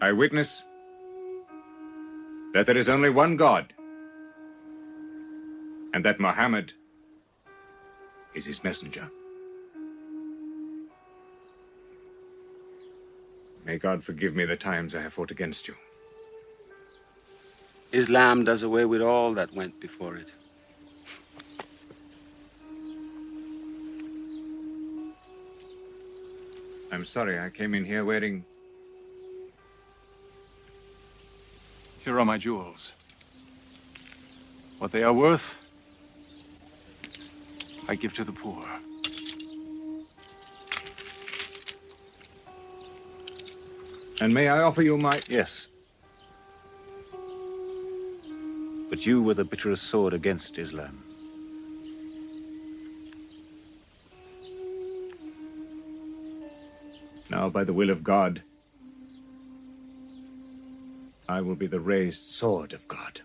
I witness that there is only one God, and that Muhammad is his messenger. May God forgive me the times I have fought against you. Islam does away with all that went before it. I'm sorry, I came in here wearing... Here are my jewels. What they are worth, I give to the poor. And may I offer you my... Yes. But you were the bitterest sword against Islam. Now, by the will of God, I will be the raised sword of God.